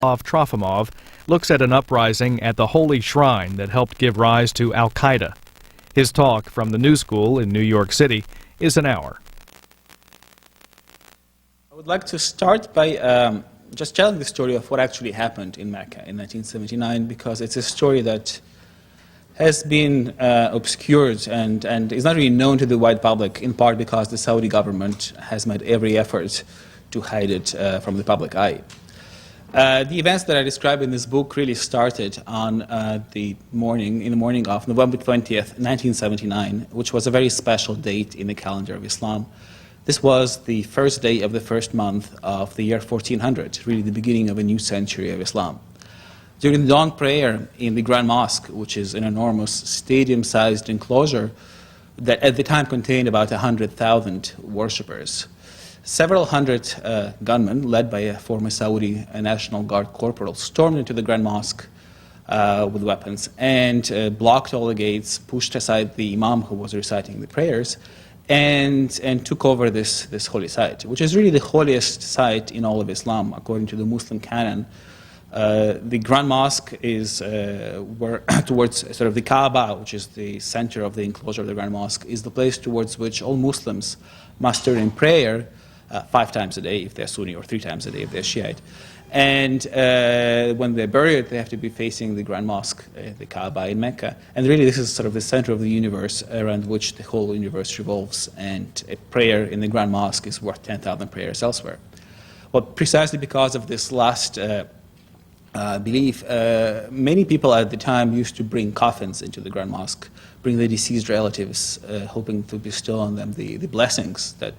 Yaroslav Trofimov looks at an uprising at the Holy Shrine that helped give rise to Al-Qaeda. His talk from the New School in New York City is an hour. I would like to start by just telling the story of what actually happened in Mecca in 1979, because it's a story that has been obscured and is not really known to the wide public, in part because the Saudi government has made every effort to hide it from the public eye. The events that I describe in this book really started on the morning of November 20th, 1979, which was a very special date in the calendar of Islam. This was the first day of the first month of the year 1400, really the beginning of a new century of Islam. During the dawn prayer in the Grand Mosque, which is an enormous stadium-sized enclosure that at the time contained about 100,000 worshippers, several hundred gunmen, led by a former Saudi National Guard corporal, stormed into the Grand Mosque with weapons and blocked all the gates, pushed aside the imam who was reciting the prayers, and took over this holy site, which is really the holiest site in all of Islam, according to the Muslim canon. The Grand Mosque is towards sort of the Kâbe, which is the center of the enclosure of the Grand Mosque, is the place towards which all Muslims must turn in prayer 5 times a day if they're Sunni, or 3 times a day if they're Shiite. And when they're buried, they have to be facing the Grand Mosque, the Kaaba in Mecca. And really, this is sort of the center of the universe around which the whole universe revolves. And a prayer in the Grand Mosque is worth 10,000 prayers elsewhere. Well, precisely because of this last belief, many people at the time used to bring coffins into the Grand Mosque, bring the deceased relatives, hoping to bestow on them the blessings that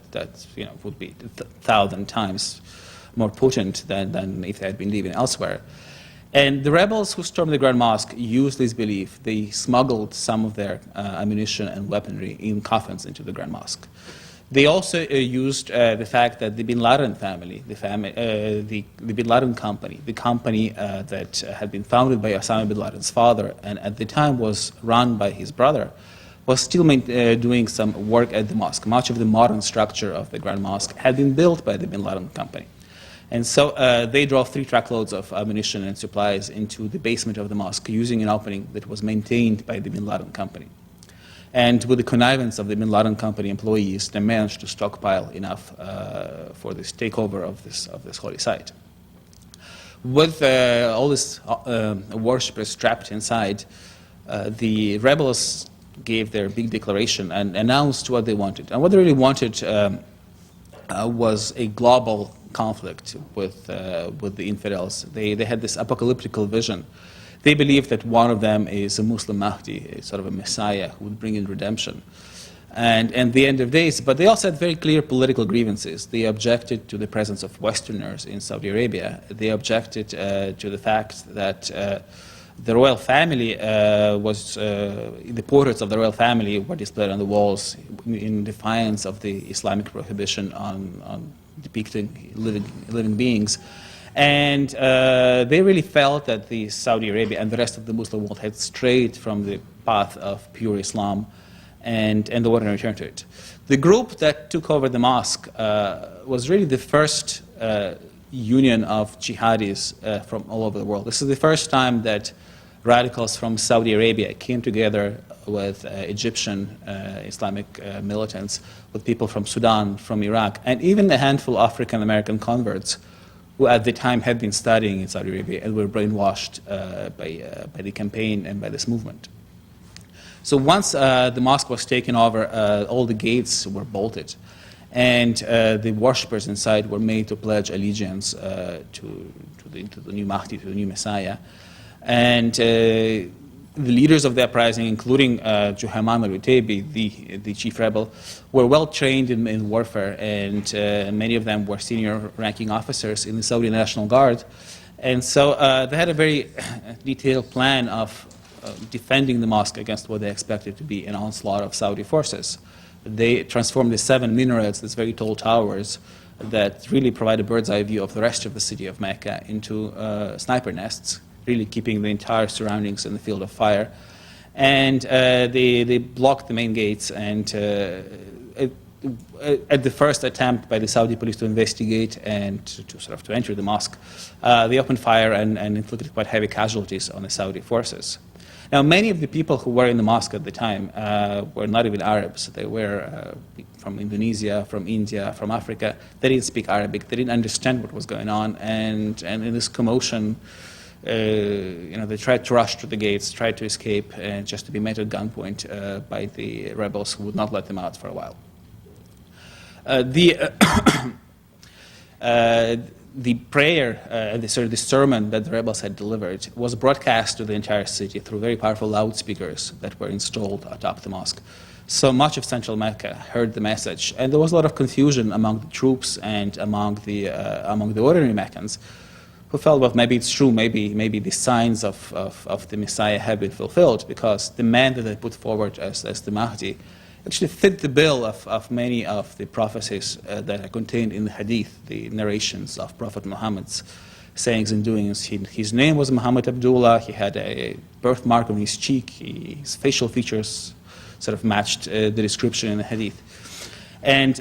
would be 1,000 times more potent than if they had been living elsewhere. And the rebels who stormed the Grand Mosque used this belief. They smuggled some of their ammunition and weaponry in coffins into the Grand Mosque. They also used the fact that the Bin Laden family, the Bin Laden company, the company that had been founded by Osama bin Laden's father and at the time was run by his brother, was still doing some work at the mosque. Much of the modern structure of the Grand Mosque had been built by the Bin Laden company. And so they drove 3 truckloads of ammunition and supplies into the basement of the mosque using an opening that was maintained by the Bin Laden company. And with the connivance of the Bin Laden company employees, they managed to stockpile enough for this takeover of this holy site. With all these worshippers trapped inside, the rebels gave their big declaration and announced what they wanted. And what they really wanted was a global conflict with the infidels. They had this apocalyptic vision. They believed that one of them is a Muslim Mahdi, a sort of a messiah who would bring in redemption and the end of days. But they also had very clear political grievances. They objected to the presence of Westerners in Saudi Arabia. They objected to the fact that the royal family the portraits of the royal family were displayed on the walls in defiance of the Islamic prohibition on depicting living beings. And they really felt that the Saudi Arabia and the rest of the Muslim world had strayed from the path of pure Islam and they wanted to return to it. The group that took over the mosque was really the first union of jihadis from all over the world. This is the first time that radicals from Saudi Arabia came together with Egyptian Islamic militants, with people from Sudan, from Iraq, and even a handful of African American converts who at the time had been studying in Saudi Arabia and were brainwashed by the campaign and by this movement. So once the mosque was taken over, all the gates were bolted, and the worshippers inside were made to pledge allegiance to the new Mahdi, to the new Messiah. And the leaders of the uprising, including Juhayman al-Utaybi, the chief rebel, were well trained in warfare, and many of them were senior ranking officers in the Saudi National Guard. And so they had a very detailed plan of defending the mosque against what they expected to be an onslaught of Saudi forces. They transformed the 7 minarets, these very tall towers, that really provide a bird's eye view of the rest of the city of Mecca, into sniper nests, really keeping the entire surroundings in the field of fire. And they blocked the main gates, and at the first attempt by the Saudi police to investigate and to enter the mosque, they opened fire and inflicted quite heavy casualties on the Saudi forces. Now, many of the people who were in the mosque at the time were not even Arabs. They were from Indonesia, from India, from Africa. They didn't speak Arabic. They didn't understand what was going on, and in this commotion, they tried to rush to the gates, tried to escape, and just to be met at gunpoint by the rebels who would not let them out for a while. The prayer, the sermon that the rebels had delivered was broadcast to the entire city through very powerful loudspeakers that were installed atop the mosque. So much of central Mecca heard the message, and there was a lot of confusion among the troops and among the ordinary Meccans, who felt, well, maybe it's true, maybe the signs of the Messiah have been fulfilled, because the man that they put forward as the Mahdi actually fit the bill of many of the prophecies that are contained in the Hadith, the narrations of Prophet Muhammad's sayings and doings. His name was Muhammad Abdullah. He had a birthmark on his cheek. His facial features sort of matched the description in the Hadith. And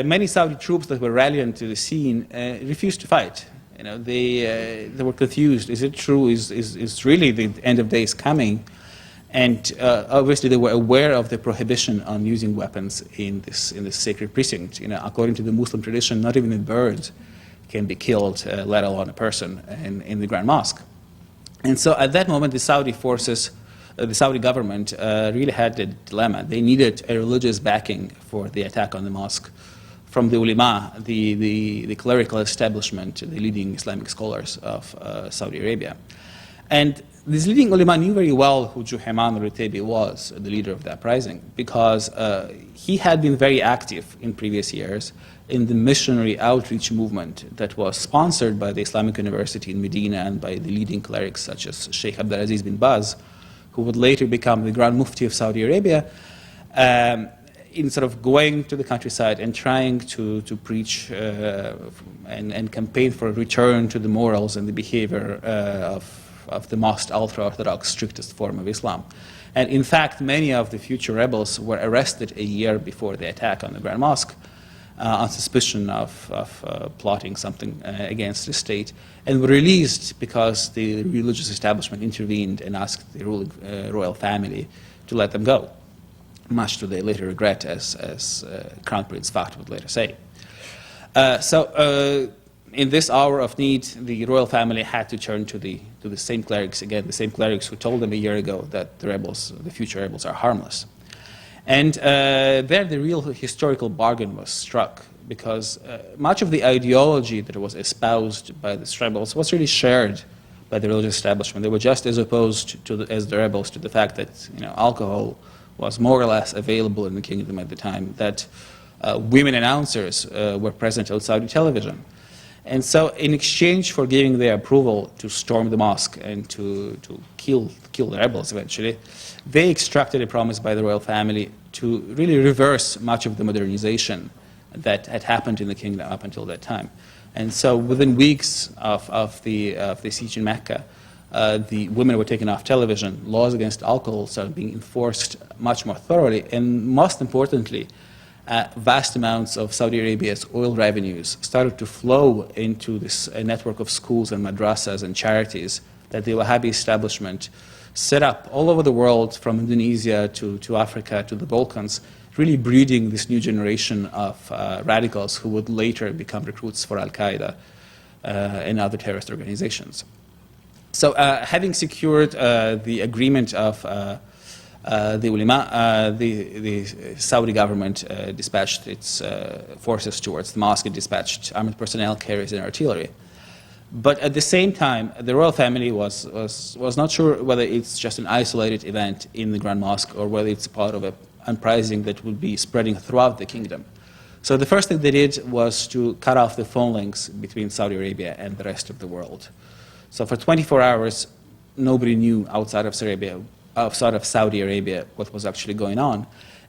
many Saudi troops that were rallying to the scene refused to fight. They were confused. Is it true? Is really the end of days coming? And obviously, they were aware of the prohibition on using weapons in this sacred precinct. According to the Muslim tradition, not even a bird can be killed, let alone a person, in the Grand Mosque. And so, at that moment, the Saudi forces, the Saudi government, really had a dilemma. They needed a religious backing for the attack on the mosque from the ulama, the clerical establishment, the leading Islamic scholars of Saudi Arabia, and these leading ulama knew very well who Juhayman al-Rutabi was, the leader of the uprising, because he had been very active in previous years in the missionary outreach movement that was sponsored by the Islamic University in Medina and by the leading clerics such as Sheikh Abdulaziz bin Baz, who would later become the Grand Mufti of Saudi Arabia, in sort of going to the countryside and trying to preach and campaign for a return to the morals and the behavior of the most ultra-Orthodox, strictest form of Islam. And in fact, many of the future rebels were arrested a year before the attack on the Grand Mosque on suspicion of plotting something against the state, and were released because the religious establishment intervened and asked the royal family to let them go, much to their later regret, as Crown Prince Fahd would later say. In this hour of need, the royal family had to turn to the same clerics again, the same clerics who told them a year ago that the future rebels are harmless. And there the real historical bargain was struck, because much of the ideology that was espoused by the rebels was really shared by the religious establishment. They were just as opposed as the rebels to the fact that alcohol was more or less available in the kingdom at the time, that women announcers were present on Saudi television. And so in exchange for giving their approval to storm the mosque and to kill the rebels eventually, they extracted a promise by the royal family to really reverse much of the modernization that had happened in the kingdom up until that time. And so within weeks of the siege in Mecca, the women were taken off television, laws against alcohol started being enforced much more thoroughly, and most importantly, vast amounts of Saudi Arabia's oil revenues started to flow into this network of schools and madrasas and charities that the Wahhabi establishment set up all over the world, from Indonesia to Africa to the Balkans, really breeding this new generation of radicals who would later become recruits for Al-Qaeda and other terrorist organizations. So having secured the agreement of the ulama, the Saudi government dispatched its forces towards the mosque and dispatched armored personnel, carriers, and artillery. But at the same time, the royal family was not sure whether it's just an isolated event in the Grand Mosque or whether it's part of an uprising that would be spreading throughout the kingdom. So the first thing they did was to cut off the phone links between Saudi Arabia and the rest of the world. So for 24 hours, nobody knew outside of Saudi Arabia what was actually going on.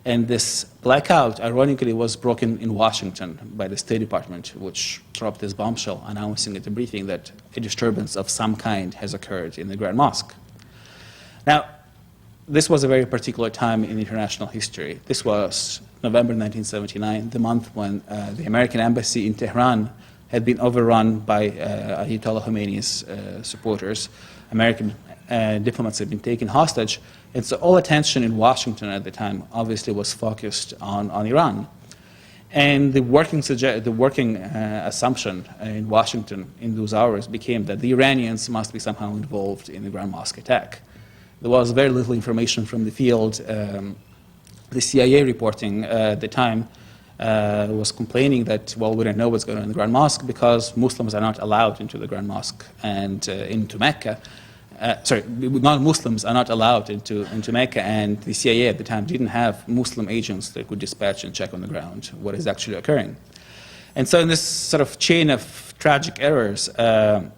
And this blackout, ironically, was broken in Washington by the State Department, which dropped this bombshell announcing at a briefing that a disturbance of some kind has occurred in the Grand Mosque. Now, this was a very particular time in international history. This was November 1979, the month when the American embassy in Tehran had been overrun by Ayatollah Khomeini's supporters. American diplomats had been taken hostage, and so all attention in Washington at the time obviously was focused on Iran. And the working assumption in Washington in those hours became that the Iranians must be somehow involved in the Grand Mosque attack. There was very little information from the field. The CIA reporting at the time was complaining that, well, we don't know what's going on in the Grand Mosque because Muslims are not allowed into the Grand Mosque and into Mecca. Non-Muslims are not allowed into Mecca, and the CIA at the time didn't have Muslim agents that could dispatch and check on the ground what is actually occurring. And so in this sort of chain of tragic errors, the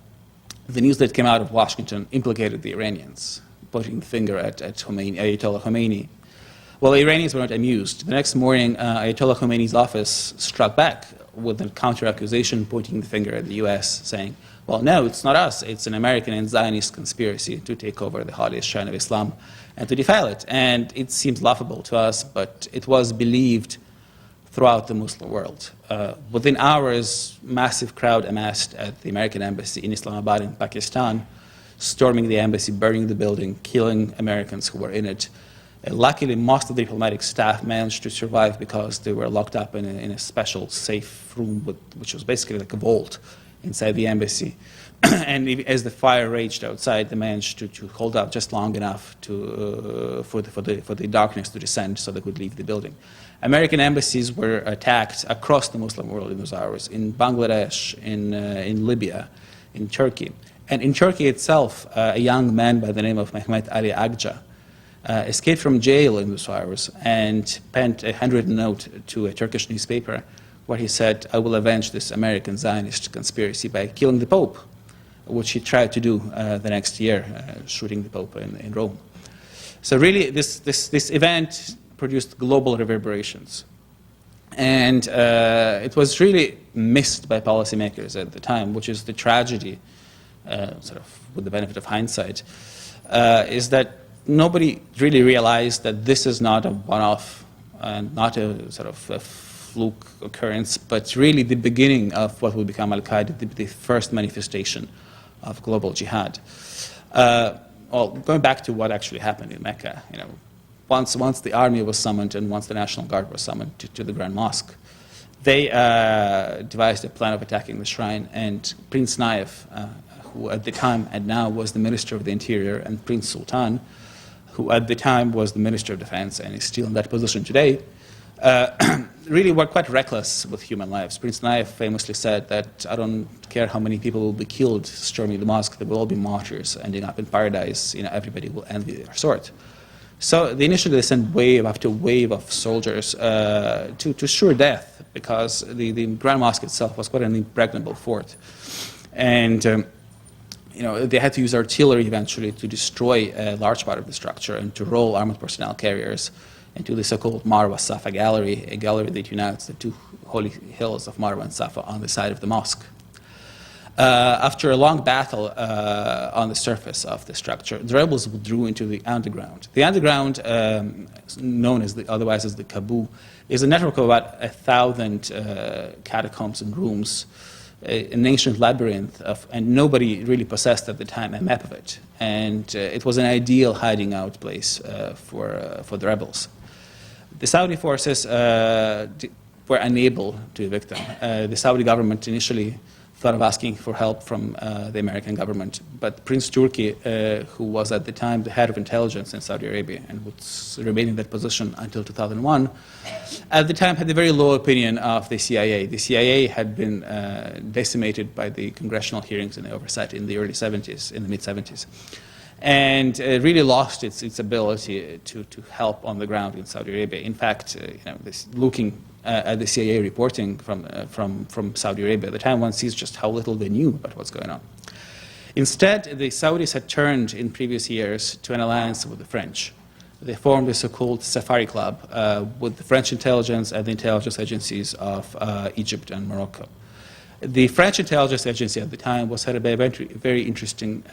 news that came out of Washington implicated the Iranians, pointing the finger at Ayatollah Khomeini. Well, the Iranians were not amused. The next morning, Ayatollah Khomeini's office struck back with a counter-accusation pointing the finger at the U.S., saying, well, no, it's not us. It's an American and Zionist conspiracy to take over the holiest shrine of Islam and to defile it. And it seems laughable to us, but it was believed throughout the Muslim world. Within hours, massive crowd amassed at the American embassy in Islamabad in Pakistan, storming the embassy, burning the building, killing Americans who were in it. Luckily, most of the diplomatic staff managed to survive because they were locked up in a special safe room, which was basically like a vault inside the embassy. And as the fire raged outside, they managed to hold out just long enough for the darkness to descend so they could leave the building. American embassies were attacked across the Muslim world in those hours, in Bangladesh, in Libya, in Turkey. And in Turkey itself, a young man by the name of Mehmet Ali Agca escaped from jail in those hours and penned a handwritten note to a Turkish newspaper where he said, I will avenge this American Zionist conspiracy by killing the Pope, which he tried to do the next year, shooting the Pope in Rome. So really, this event produced global reverberations. And it was really missed by policymakers at the time, which is the tragedy, sort of with the benefit of hindsight, is that nobody really realized that this is not a one-off and not a sort of a fluke occurrence, but really the beginning of what will become Al-Qaeda, the first manifestation of global jihad. Well, going back to what actually happened in Mecca, once the army was summoned and once the National Guard was summoned to the Grand Mosque, they devised a plan of attacking the shrine, and Prince Naif, who at the time and now was the Minister of the Interior, and Prince Sultan, who at the time was the Minister of Defense and is still in that position today, really were quite reckless with human lives. Prince Naif famously said that, I don't care how many people will be killed storming the mosque, they will all be martyrs ending up in paradise, everybody will envy their sort. So they initially sent wave after wave of soldiers to sure death, because the Grand Mosque itself was quite an impregnable fort. And they had to use artillery eventually to destroy a large part of the structure and to roll armored personnel carriers into the so-called Marwa Safa gallery, a gallery that unites the two holy hills of Marwa and Safa on the side of the mosque. After a long battle on the surface of the structure, the rebels withdrew into the underground. The underground, known otherwise as the Kâbe, is a network of about 1,000 catacombs and rooms, an ancient labyrinth, and nobody really possessed at the time a map of it. And it was an ideal hiding out place for the rebels. The Saudi forces were unable to evict them. The Saudi government initially thought of asking for help from the American government, but Prince Turki, who was at the time the head of intelligence in Saudi Arabia and would remain in that position until 2001, at the time had a very low opinion of the CIA. The CIA had been decimated by the congressional hearings and the oversight in the early 70s, in the mid-70s, and really lost its ability to help on the ground in Saudi Arabia. In fact, looking at the CIA reporting from Saudi Arabia at the time, one sees just how little they knew about what's going on. Instead, the Saudis had turned in previous years to an alliance with the French. They formed a so-called Safari Club with the French intelligence and the intelligence agencies of Egypt and Morocco. The French intelligence agency at the time was headed by a very interesting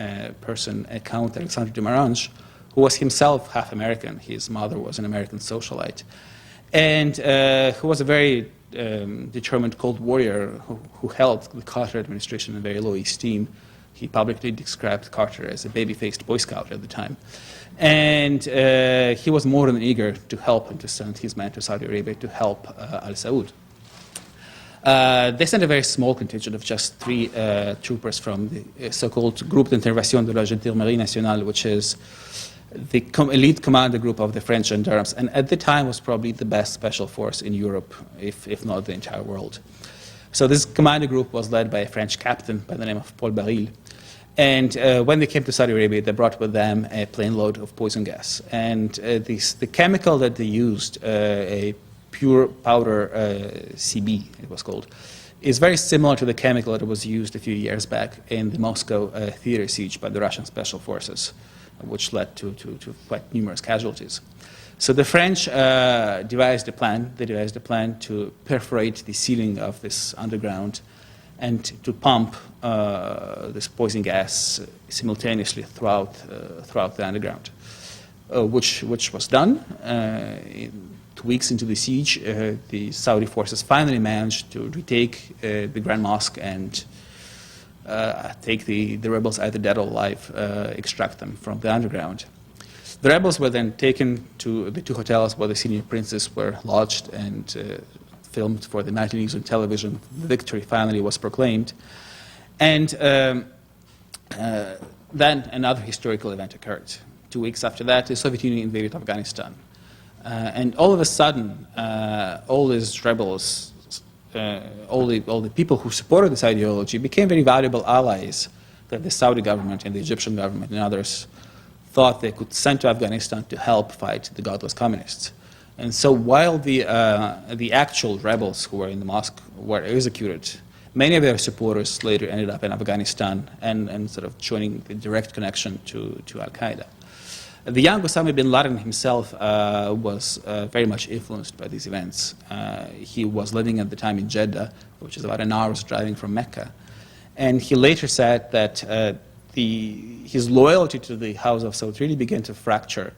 person, Count Alexandre de Marange, who was himself half American. His mother was an American socialite, and who was a very determined cold warrior who held the Carter administration in very low esteem. He publicly described Carter as a baby-faced Boy Scout at the time. And he was more than eager to help and to send his men to Saudi Arabia to help Al Saud. They sent a very small contingent of just 3 troopers from the so-called Groupe d'Intervention de la Gendarmerie Nationale, which is the elite commander group of the French gendarmes, and at the time was probably the best special force in Europe, if not the entire world. So this commander group was led by a French captain by the name of Paul Baril. And when they came to Saudi Arabia, they brought with them a plane load of poison gas. And the chemical that they used, a pure powder CB, it was called, is very similar to the chemical that was used a few years back in the Moscow theater siege by the Russian special forces, which led to quite numerous casualties. So the French devised a plan. They devised a plan to perforate the ceiling of this underground and to pump this poison gas simultaneously throughout the underground, which was done. 2 weeks into the siege, the Saudi forces finally managed to retake the Grand Mosque and take the rebels either dead or alive, extract them from the underground. The rebels were then taken to the 2 hotels where the senior princes were lodged and filmed for the nightly news on television. The victory finally was proclaimed. And then another historical event occurred. 2 weeks after that, the Soviet Union invaded Afghanistan. And all of a sudden, all these rebels, all the people who supported this ideology became very valuable allies that the Saudi government and the Egyptian government and others thought they could send to Afghanistan to help fight the godless communists. And so while the actual rebels who were in the mosque were executed, many of their supporters later ended up in Afghanistan and sort of joining the direct connection to Al-Qaeda. The young Osama bin Laden himself was very much influenced by these events. He was living at the time in Jeddah, which is about an hour's driving from Mecca. And he later said that his loyalty to the House of Saud really began to fracture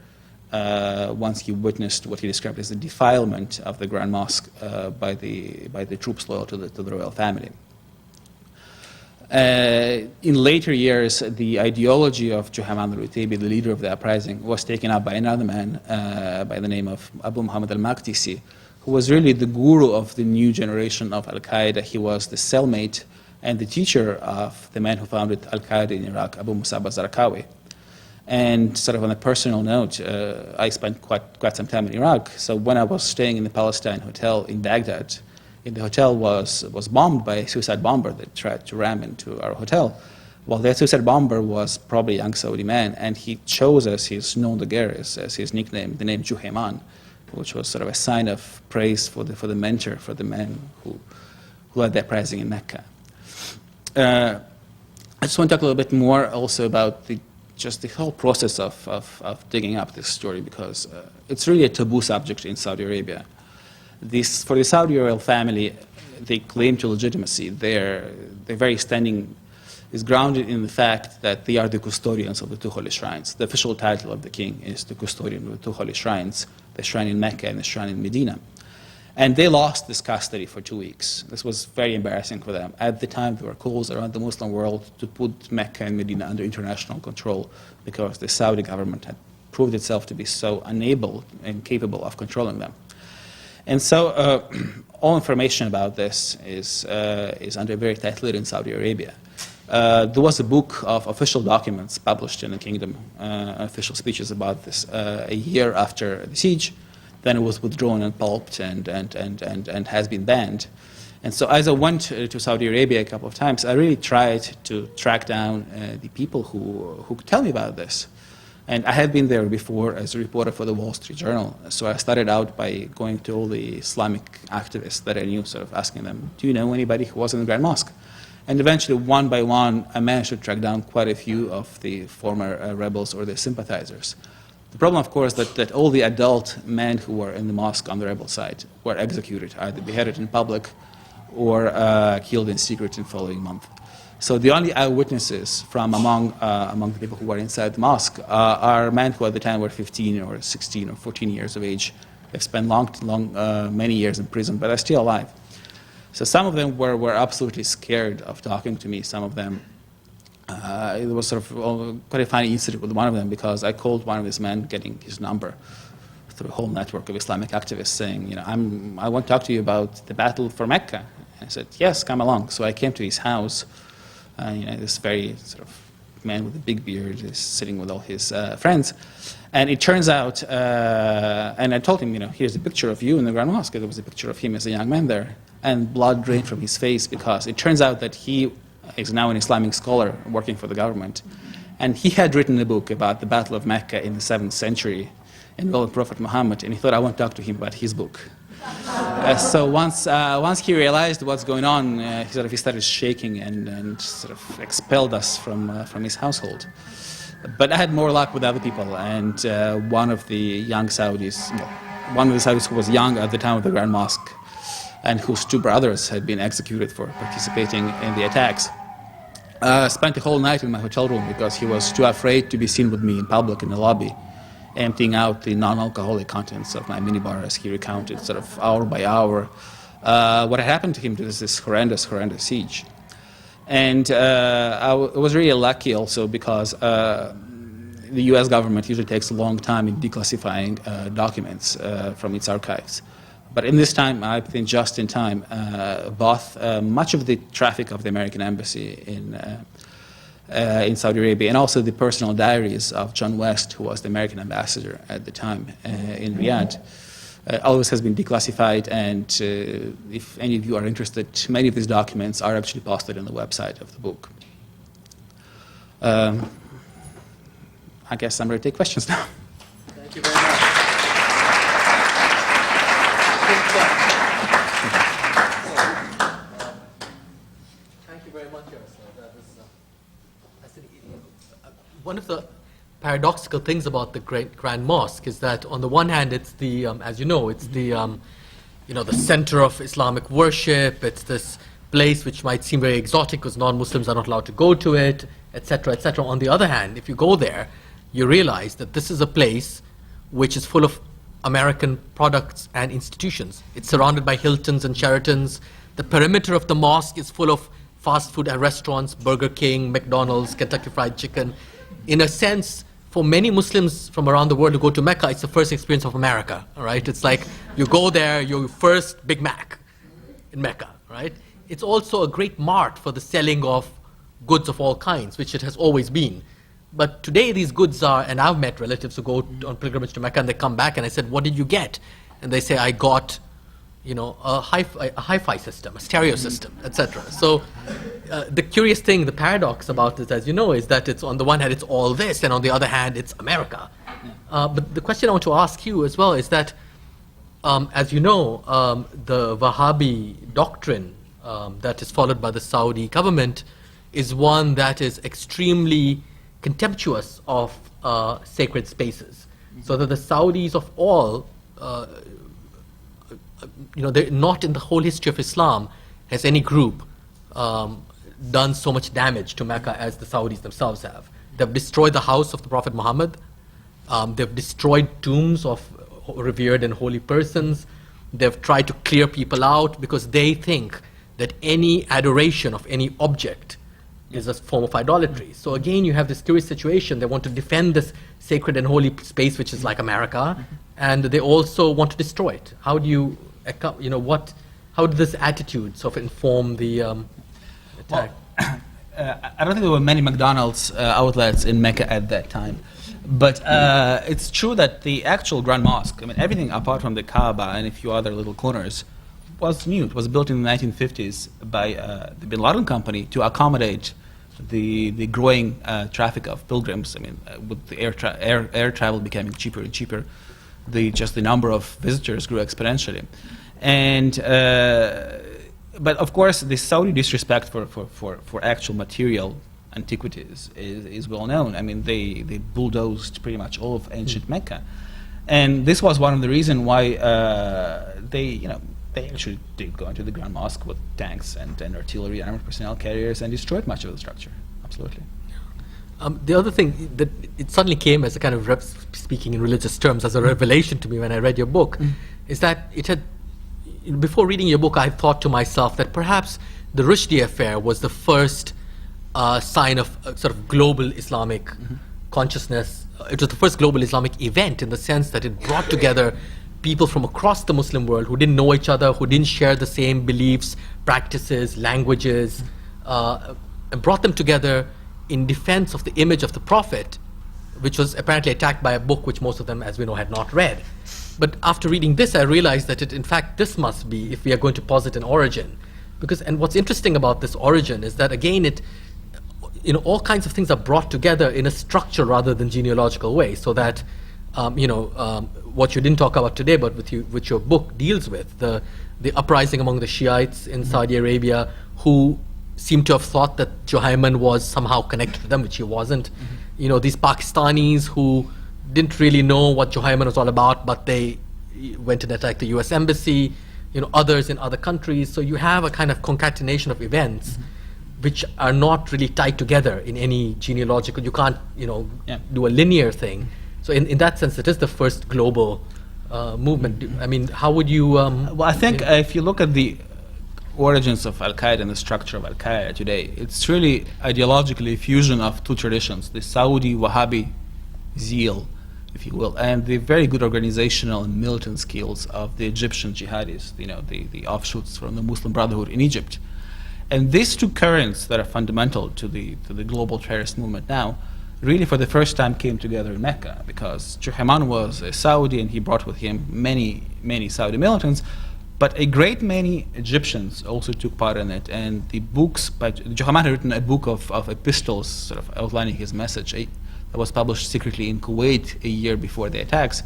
once he witnessed what he described as the defilement of the Grand Mosque by the troops loyal to the royal family. In later years, the ideology of Juhayman al-Utaybi, the leader of the uprising, was taken up by another man by the name of Abu Muhammad al-Maqdisi, who was really the guru of the new generation of Al-Qaeda. He was the cellmate and the teacher of the man who founded Al-Qaeda in Iraq, Abu Musab al-Zarqawi. And sort of on a personal note, I spent quite some time in Iraq. So when I was staying in the Palestine hotel in Baghdad, the hotel was bombed by a suicide bomber that tried to ram into our hotel. Well, that suicide bomber was probably a young Saudi man, and he chose as his nom de guerre, as his nickname, the name Juhayman, which was sort of a sign of praise for the mentor, for the man who led the uprising in Mecca. I just want to talk a little bit more also about just the whole process of digging up this story, because it's really a taboo subject in Saudi Arabia. For the Saudi royal family, they claim to legitimacy. Their very standing is grounded in the fact that they are the custodians of the 2 holy shrines. The official title of the king is the custodian of the 2 holy shrines, the shrine in Mecca and the shrine in Medina. And they lost this custody for 2 weeks. This was very embarrassing for them. At the time, there were calls around the Muslim world to put Mecca and Medina under international control because the Saudi government had proved itself to be so unable and incapable of controlling them. And so all information about this is under very tight lid in Saudi Arabia. There was a book of official documents published in the kingdom, official speeches about this, a year after the siege. Then it was withdrawn and pulped and has been banned. And so as I went to Saudi Arabia a couple of times, I really tried to track down the people who could tell me about this. And I had been there before as a reporter for the Wall Street Journal. So I started out by going to all the Islamic activists that I knew, sort of asking them, do you know anybody who was in the Grand Mosque? And eventually, one by one, I managed to track down quite a few of the former rebels or their sympathizers. The problem, of course, that all the adult men who were in the mosque on the rebel side were executed, either beheaded in public or killed in secret in the following month. So the only eyewitnesses from among the people who were inside the mosque are men who at the time were 15 or 16 or 14 years of age. They've spent many years in prison, but are still alive. So some of them were absolutely scared of talking to me. Some of them, it was sort of quite a funny incident with one of them, because I called one of these men, getting his number through a whole network of Islamic activists, saying, I want to talk to you about the battle for Mecca. And I said, yes, come along. So I came to his house. This very sort of man with a big beard is sitting with all his friends. And it turns out, and I told him, here's a picture of you in the Grand Mosque. There was a picture of him as a young man there. And blood drained from his face, because it turns out that he is now an Islamic scholar working for the government. And he had written a book about the Battle of Mecca in the 7th century, involving Prophet Muhammad, and he thought I want to talk to him about his book. So once he realized what's going on, he started shaking and sort of expelled us from his household. But I had more luck with other people, and one of the young Saudis, one of the Saudis who was young at the time of the Grand Mosque, and whose two brothers had been executed for participating in the attacks, spent the whole night in my hotel room because he was too afraid to be seen with me in public in the lobby, emptying out the non-alcoholic contents of my minibar as he recounted sort of hour by hour what had happened to him during this horrendous siege. And I was really lucky also because the US government usually takes a long time in declassifying documents from its archives. But in this time, I think just in time, both much of the traffic of the American embassy in Saudi Arabia, and also the personal diaries of John West, who was the American ambassador at the time in Riyadh, always has been declassified. And if any of you are interested, many of these documents are actually posted on the website of the book. I guess I'm ready to take questions now. Thank you very much. Thank you very much, Yaroslav. That was one of the paradoxical things about the Grand Mosque is that on the one hand it's the, as you know, it's the, the center of Islamic worship. It's this place which might seem very exotic because non-Muslims are not allowed to go to it, etc., etc. On the other hand, if you go there, you realize that this is a place which is full of American products and institutions. It's surrounded by Hiltons and Sheratons. The perimeter of the mosque is full of fast food and restaurants, Burger King, McDonald's, Kentucky Fried Chicken. In a sense, for many Muslims from around the world who go to Mecca, it's the first experience of America, right? It's like you go there, your first Big Mac in Mecca, right? It's also a great mart for the selling of goods of all kinds, which it has always been. But today these goods are, and I've met relatives who go on pilgrimage to Mecca and they come back and I said, what did you get? And they say, I got, a hi-fi system, a stereo system, etc. So the curious thing, the paradox about this, as you know, is that it's on the one hand, it's all this, and on the other hand, it's America. But the question I want to ask you as well is that, as you know, the Wahhabi doctrine that is followed by the Saudi government is one that is extremely contemptuous of sacred spaces, so that the Saudis of all, they're not in the whole history of Islam has any group done so much damage to Mecca as the Saudis themselves have. They've destroyed the house of the Prophet Muhammad. They've destroyed tombs of revered and holy persons. They've tried to clear people out because they think that any adoration of any object is a form of idolatry. So again, you have this curious situation. They want to defend this sacred and holy space, which is like America, and they also want to destroy it. How do you, how did this attitude sort of inform the attack? Well, I don't think there were many McDonald's outlets in Mecca at that time. But it's true that the actual Grand Mosque, everything apart from the Kaaba and a few other little corners, was new. It was built in the 1950s by the Bin Laden company to accommodate the growing traffic of pilgrims. With the air travel becoming cheaper and cheaper, just the number of visitors grew exponentially. And but of course, the Saudi disrespect for actual material antiquities is well known. They bulldozed pretty much all of ancient Mecca, and this was one of the reasons why they they actually did go into the Grand Mosque with tanks and artillery, armored personnel carriers, and destroyed much of the structure. Absolutely. The other thing that it suddenly came as a kind of, speaking in religious terms, as a revelation to me when I read your book, is that it had, before reading your book, I thought to myself that perhaps the Rushdie affair was the first sign of sort of global Islamic consciousness. It was the first global Islamic event in the sense that it brought together people from across the Muslim world who didn't know each other, who didn't share the same beliefs, practices, languages, and brought them together in defense of the image of the Prophet, which was apparently attacked by a book which most of them, as we know, had not read. But after reading this, I realized that in fact, this must be, if we are going to posit an origin. And what's interesting about this origin is that, again, all kinds of things are brought together in a structure rather than genealogical way, so that, what you didn't talk about today, but which your book deals with, the uprising among the Shiites in Saudi Arabia, who seem to have thought that Juhayman was somehow connected to them, which he wasn't. These Pakistanis who didn't really know what Juhayman was all about, but they went and attacked the US embassy, others in other countries. So you have a kind of concatenation of events which are not really tied together in any genealogical, you can't, do a linear thing. So in that sense, it is the first global movement. I mean, how would you... well, I think if you look at the origins of Al-Qaeda and the structure of Al-Qaeda today, it's really ideologically a fusion of two traditions, the Saudi Wahhabi zeal, if you will, and the very good organizational and militant skills of the Egyptian jihadis, the offshoots from the Muslim Brotherhood in Egypt. And these two currents that are fundamental to the global terrorist movement now really for the first time came together in Mecca, because Juhayman was a Saudi and he brought with him many Saudi militants, but a great many Egyptians also took part in it. And the books by Juhayman had written a book of epistles sort of outlining his message that was published secretly in Kuwait a year before the attacks.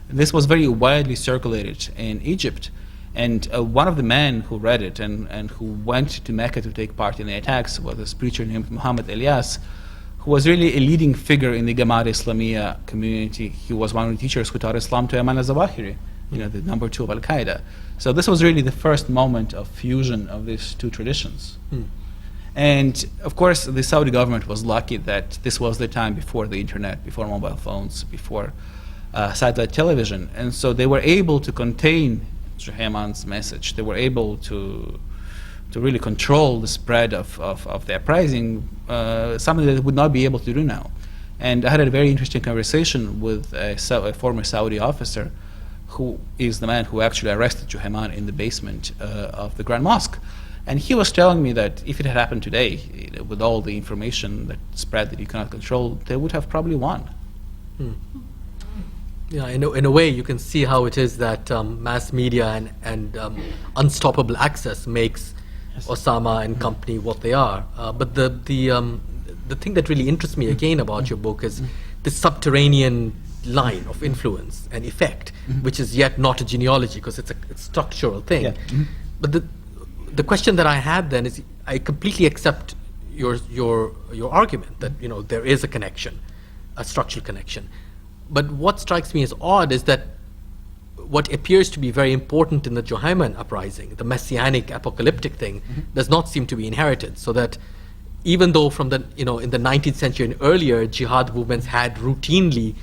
This was very widely circulated in Egypt. And one of the men who read it and who went to Mecca to take part in the attacks was this preacher named Muhammad Ilyas, who was really a leading figure in the Gamada Islamiyya community. He was one of the teachers who taught Islam to Ayman al-Zawahiri, the number 2 of Al-Qaeda. So this was really the first moment of fusion of these two traditions. And of course, the Saudi government was lucky that this was the time before the internet, before mobile phones, before satellite television. And so they were able to contain Juhayman's message. They were able to really control the spread of the uprising, something that they would not be able to do now. And I had a very interesting conversation with a former Saudi officer who is the man who actually arrested Juhayman in the basement of the Grand Mosque. And he was telling me that if it had happened today, with all the information that spread that you cannot control, they would have probably won. Yeah, in a way, you can see how it is that mass media and unstoppable access makes Osama and company what they are. But the thing that really interests me again about your book is this subterranean line of influence and effect, which is yet not a genealogy because it's a structural thing. Yeah. But the question that I had then is, I completely accept your argument that there is a connection, a structural connection. But what strikes me as odd is that what appears to be very important in the Juhayman uprising, the messianic apocalyptic thing, does not seem to be inherited. So that even though from the in the 19th century and earlier, jihad movements had routinely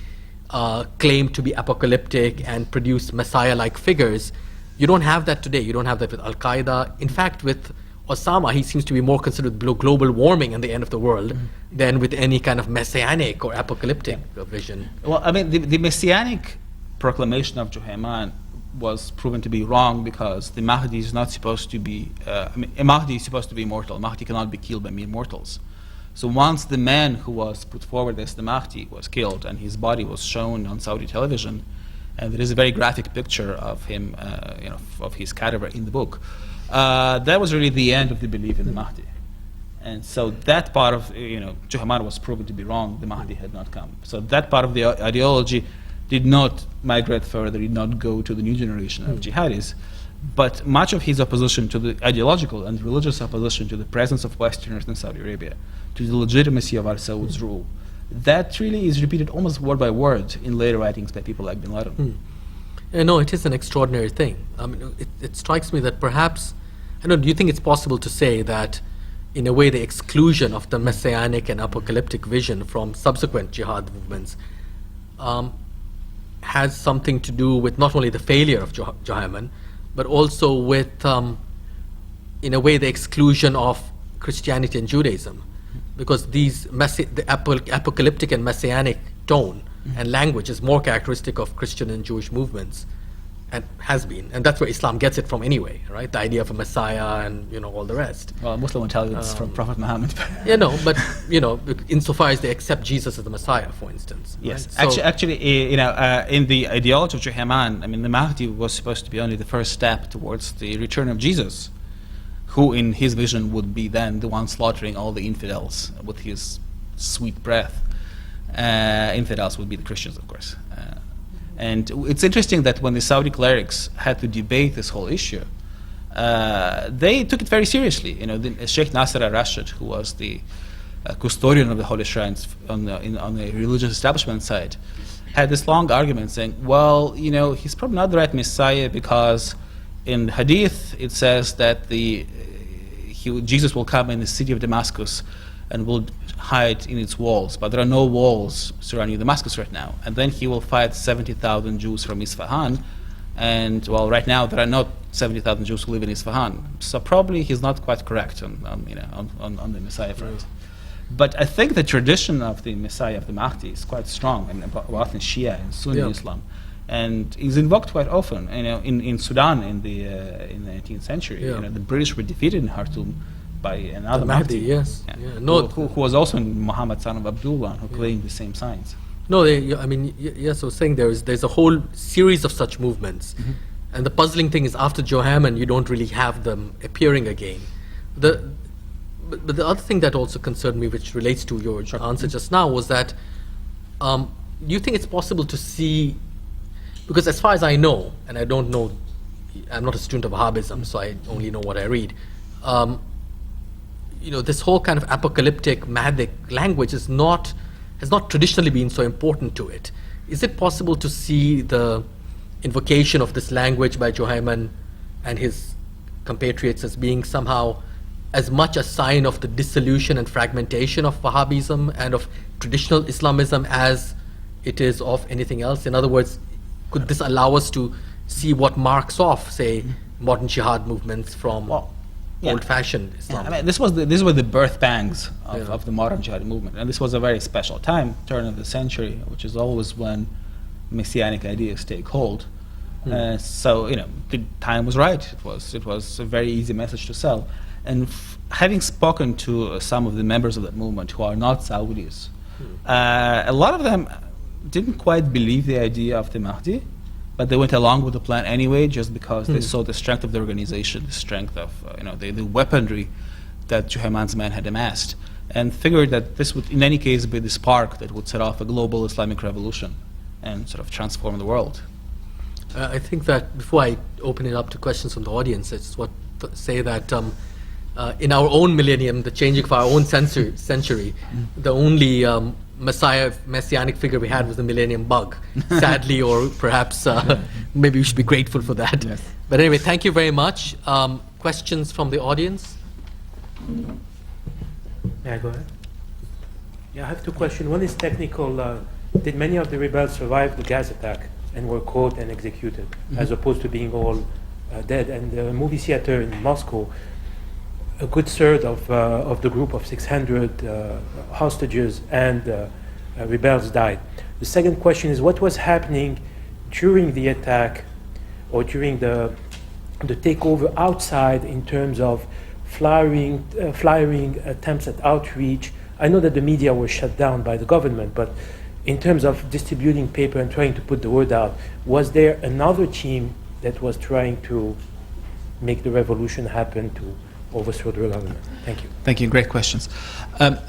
claimed to be apocalyptic and produce messiah-like figures, you don't have that today. You don't have that with Al-Qaeda. In fact, with Osama, he seems to be more concerned with global warming and the end of the world than with any kind of messianic or apocalyptic vision. Well, I mean, the messianic proclamation of Juhayman was proven to be wrong because the Mahdi is not supposed to be, a Mahdi is supposed to be immortal. Mahdi cannot be killed by mere mortals. So once the man who was put forward as the Mahdi was killed and his body was shown on Saudi television, and there is a very graphic picture of him, of his cadaver in the book, that was really the end of the belief in the Mahdi. And so that part of, Juhayman was proven to be wrong. The Mahdi had not come. So that part of the ideology did not migrate further, did not go to the new generation of jihadis. But much of his opposition to the ideological and religious opposition to the presence of Westerners in Saudi Arabia, to the legitimacy of Al Saud's rule, that really is repeated almost word by word in later writings by people like bin Laden. No, it is an extraordinary thing. I mean, it strikes me that perhaps, I don't know, do you think it's possible to say that, in a way, the exclusion of the messianic and apocalyptic vision from subsequent jihad movements has something to do with not only the failure of Juhayman, but also with, in a way, the exclusion of Christianity and Judaism? Because the apocalyptic and messianic tone and language is more characteristic of Christian and Jewish movements, and has been, and that's where Islam gets it from anyway, right? The idea of a Messiah and all the rest. Well, a Muslim will tell you it's from Prophet Muhammad. But insofar as they accept Jesus as the Messiah, for instance. Yes, right? actually, in the ideology of Juhayman, I mean, the Mahdi was supposed to be only the first step towards the return of Jesus, who, in his vision, would be then the one slaughtering all the infidels with his sweet breath. Infidels would be the Christians, of course. And it's interesting that when the Saudi clerics had to debate this whole issue, they took it very seriously. Sheikh Nasser al-Rashid, who was the custodian of the holy shrines on the religious establishment side, had this long argument saying, well, he's probably not the right Messiah because in the Hadith it says that Jesus will come in the city of Damascus and will hide in its walls, but there are no walls surrounding Damascus right now. And then he will fight 70,000 Jews from Isfahan, and well, right now there are not 70,000 Jews who live in Isfahan, so probably he's not quite correct on the Messiah front. But I think the tradition of the Messiah of the Mahdi is quite strong, and both in Shia and Sunni Islam, and is invoked quite often. In Sudan in the 19th century, the British were defeated in Khartoum by another Mahdi, who was also Muhammad son of Abdullah, who claimed the same signs. No, yes, I was saying there's a whole series of such movements, and the puzzling thing is after Juhayman, you don't really have them appearing again. But the other thing that also concerned me, which relates to your answer just now, was that do you think it's possible to see, because as far as I know, and I don't know, I'm not a student of Wahhabism, so I only know what I read, this whole kind of apocalyptic, Mahdic language has not traditionally been so important to it. Is it possible to see the invocation of this language by Juhayman and his compatriots as being somehow as much a sign of the dissolution and fragmentation of Wahhabism and of traditional Islamism as it is of anything else? In other words, could this allow us to see what marks off, say, modern jihad movements from old-fashioned Islam? These were the birth pangs of the modern jihad movement, and this was a very special time, turn of the century, which is always when messianic ideas take hold. So the time was right. It was a very easy message to sell, and having spoken to some of the members of that movement who are not Saudis, a lot of them didn't quite believe the idea of the Mahdi, but they went along with the plan anyway, just because they saw the strength of the organization, the strength of the weaponry that Juhayman's men had amassed, and figured that this would, in any case, be the spark that would set off a global Islamic revolution and sort of transform the world. I think that before I open it up to questions from the audience, I just want to say that in our own millennium, the changing of our own century, the only messianic figure we had was the millennium bug, sadly, or perhaps maybe we should be grateful for that. Yes. But anyway, thank you very much. Questions from the audience? May I go ahead? Yeah, I have two questions. One is technical. Did many of the rebels survive the gas attack and were caught and executed, as opposed to being all dead? And the movie theater in Moscow, a good third of the group of 600 hostages and rebels died. The second question is, what was happening during the attack or during the takeover outside in terms of flyering attempts at outreach? I know that the media was shut down by the government, but in terms of distributing paper and trying to put the word out, was there another team that was trying to make the revolution happen, to overthrow the government? Thank you. Thank you. Great questions.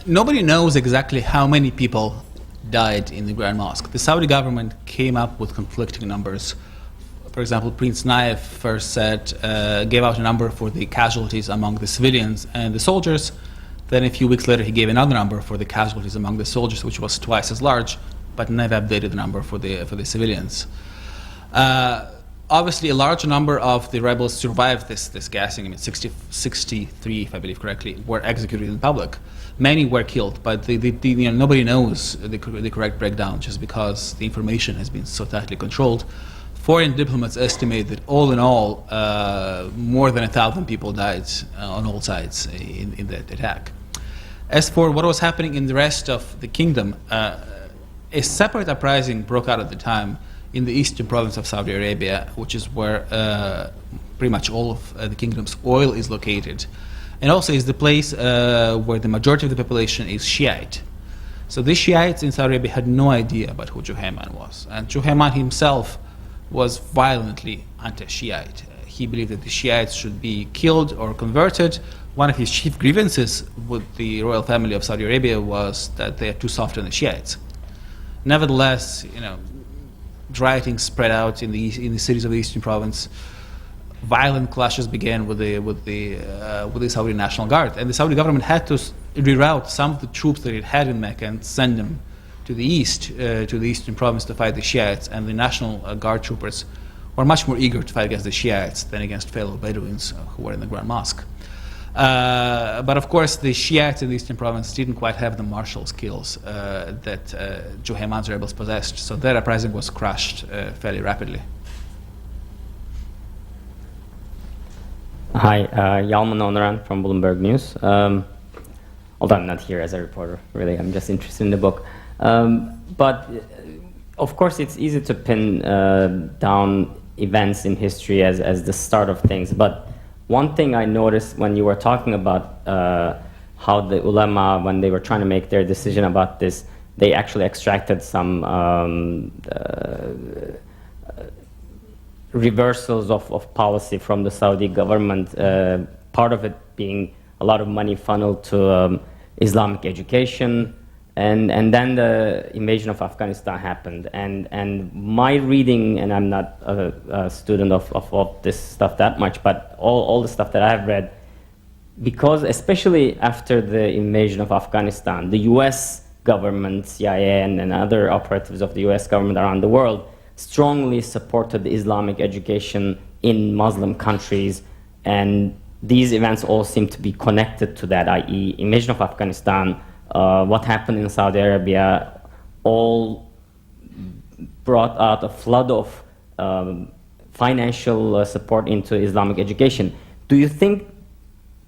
Nobody knows exactly how many people died in the Grand Mosque. The Saudi government came up with conflicting numbers. For example, Prince Naif first gave out a number for the casualties among the civilians and the soldiers. Then a few weeks later, he gave another number for the casualties among the soldiers, which was twice as large, but never updated the number for the civilians. Obviously, a large number of the rebels survived this gassing. I mean, 63, if I believe correctly, were executed in public. Many were killed, but nobody knows the correct breakdown just because the information has been so tightly controlled. Foreign diplomats estimate that all in all, more than 1,000 people died on all sides in that attack. As for what was happening in the rest of the kingdom, a separate uprising broke out at the time in the eastern province of Saudi Arabia, which is where pretty much all of the kingdom's oil is located, and also is the place where the majority of the population is Shiite. So the Shiites in Saudi Arabia had no idea about who Juhayman was, and Juhayman himself was violently anti-Shiite. He believed that the Shiites should be killed or converted. One of his chief grievances with the royal family of Saudi Arabia was that they are too soft on the Shiites. Nevertheless, rioting spread out in the cities of the eastern province. Violent clashes began with the Saudi National Guard, and the Saudi government had to reroute some of the troops that it had in Mecca and send them to the east, to the eastern province to fight the Shiites. And the National Guard troopers were much more eager to fight against the Shiites than against fellow Bedouins who were in the Grand Mosque. But of course, the Shiites in the eastern province didn't quite have the martial skills that Juhayman's rebels possessed, so their uprising was crushed fairly rapidly. Hi, Yalman Onaran from Bloomberg News. Although I'm not here as a reporter, really, I'm just interested in the book. But of course, it's easy to pin down events in history as the start of things, but one thing I noticed when you were talking about how the ulama, when they were trying to make their decision about this, they actually extracted some reversals of policy from the Saudi government, part of it being a lot of money funneled to Islamic education, and then the invasion of Afghanistan happened. And my reading, and I'm not a student of this stuff that much, but all the stuff that I've read, because especially after the invasion of Afghanistan, the US government, CIA, and other operatives of the US government around the world strongly supported the Islamic education in Muslim countries, and these events all seem to be connected to that, i.e. invasion of Afghanistan, what happened in Saudi Arabia, all brought out a flood of financial support into Islamic education. Do you think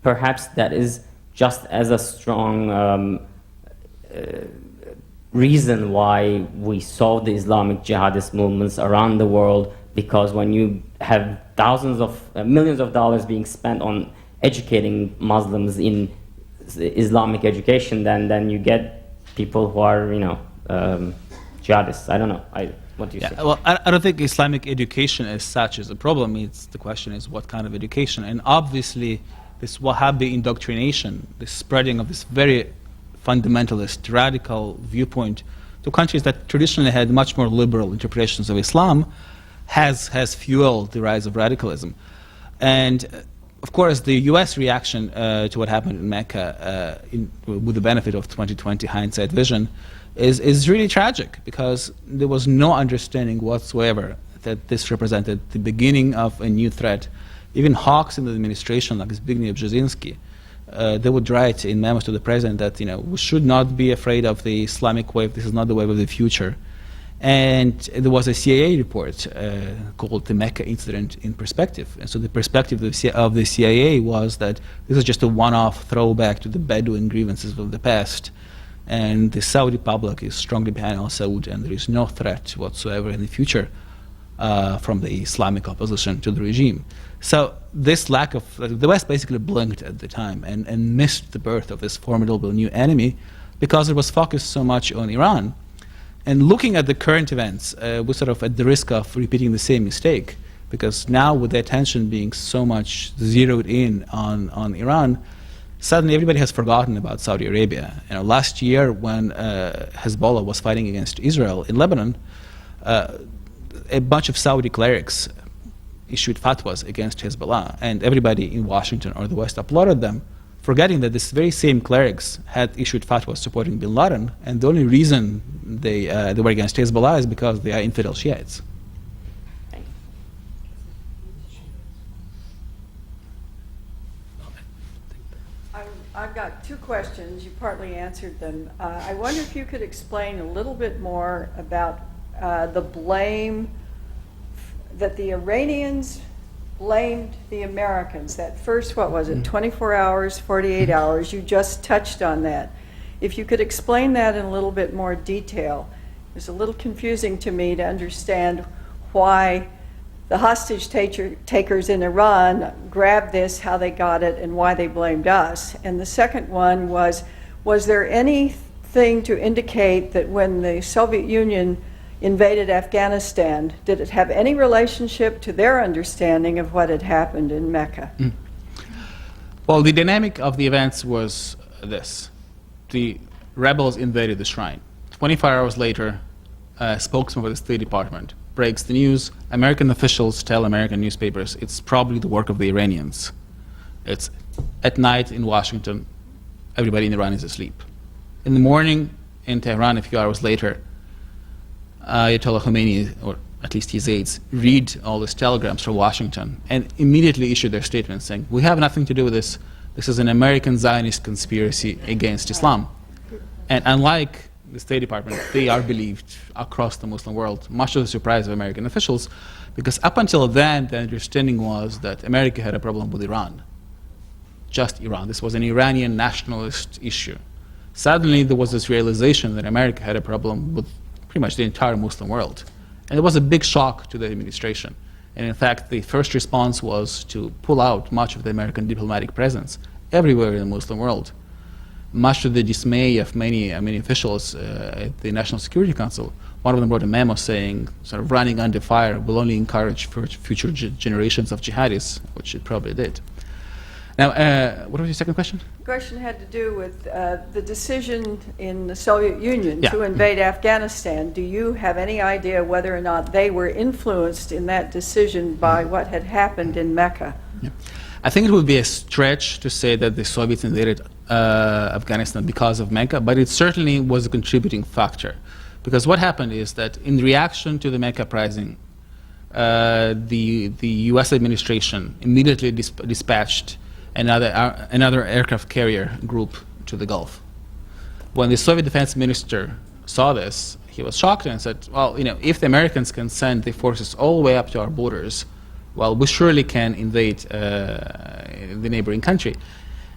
perhaps that is just as a strong reason why we saw the Islamic jihadist movements around the world? Because when you have thousands of millions of dollars being spent on educating Muslims in Islamic education, then you get people who are, jihadists. I don't know. What do you say? Well, I don't think Islamic education as such is a problem. The question is what kind of education. And obviously, this Wahhabi indoctrination, the spreading of this very fundamentalist, radical viewpoint to countries that traditionally had much more liberal interpretations of Islam, has fueled the rise of radicalism. And of course, the U.S. reaction to what happened in Mecca, with the benefit of 2020 hindsight vision, is really tragic, because there was no understanding whatsoever that this represented the beginning of a new threat. Even hawks in the administration, like Zbigniew Brzezinski, they would write in memos to the president that we should not be afraid of the Islamic wave. This is not the wave of the future. And there was a CIA report called the Mecca Incident in Perspective. And so the perspective of the CIA was that this is just a one-off throwback to the Bedouin grievances of the past. And the Saudi public is strongly behind Al Saud, and there is no threat whatsoever in the future from the Islamic opposition to the regime. So this lack of, the West basically blinked at the time and missed the birth of this formidable new enemy, because it was focused so much on Iran. And looking at the current events, we're sort of at the risk of repeating the same mistake, because now with the attention being so much zeroed in on Iran, suddenly everybody has forgotten about Saudi Arabia. Last year when Hezbollah was fighting against Israel in Lebanon, a bunch of Saudi clerics issued fatwas against Hezbollah, and everybody in Washington or the West applauded them, forgetting that this very same clerics had issued fatwas supporting bin Laden, and the only reason they were against Hezbollah is because they are infidel Shiites. I've got two questions. You partly answered them. I wonder if you could explain a little bit more about the blame that the Iranians blamed the Americans. That first, what was it, 24 hours, 48 hours? You just touched on that. If you could explain that in a little bit more detail. It's a little confusing to me to understand why the hostage takers in Iran grabbed this, how they got it, and why they blamed us. And the second one was there anything to indicate that when the Soviet Union invaded Afghanistan, did it have any relationship to their understanding of what had happened in Mecca? Well, the dynamic of the events was this. The rebels invaded the shrine. 24 hours later, a spokesman for the State Department breaks the news. American officials tell American newspapers it's probably the work of the Iranians. It's at night in Washington, everybody in Iran is asleep. In the morning in Tehran, a few hours later, Ayatollah Khomeini, or at least his aides, read all these telegrams from Washington and immediately issue their statement saying, we have nothing to do with this. This is an American Zionist conspiracy against Islam. And unlike the State Department, they are believed across the Muslim world, much to the surprise of American officials, because up until then, the understanding was that America had a problem with Iran. Just Iran. This was an Iranian nationalist issue. Suddenly, there was this realization that America had a problem with pretty much the entire Muslim world. And it was a big shock to the administration. And in fact, the first response was to pull out much of the American diplomatic presence everywhere in the Muslim world. Much to the dismay of many officials at the National Security Council. One of them wrote a memo saying, sort of running under fire will only encourage future generations of jihadis, which it probably did. Now, what was your second question? The question had to do with the decision in the Soviet Union to invade Afghanistan. Do you have any idea whether or not they were influenced in that decision by what had happened in Mecca? Yeah. I think it would be a stretch to say that the Soviets invaded Afghanistan because of Mecca, but it certainly was a contributing factor. Because what happened is that in reaction to the Mecca uprising, the U.S. administration immediately dispatched another aircraft carrier group to the Gulf. When the Soviet defense minister saw this, he was shocked and said, well, if the Americans can send the forces all the way up to our borders, well, we surely can invade the neighboring country.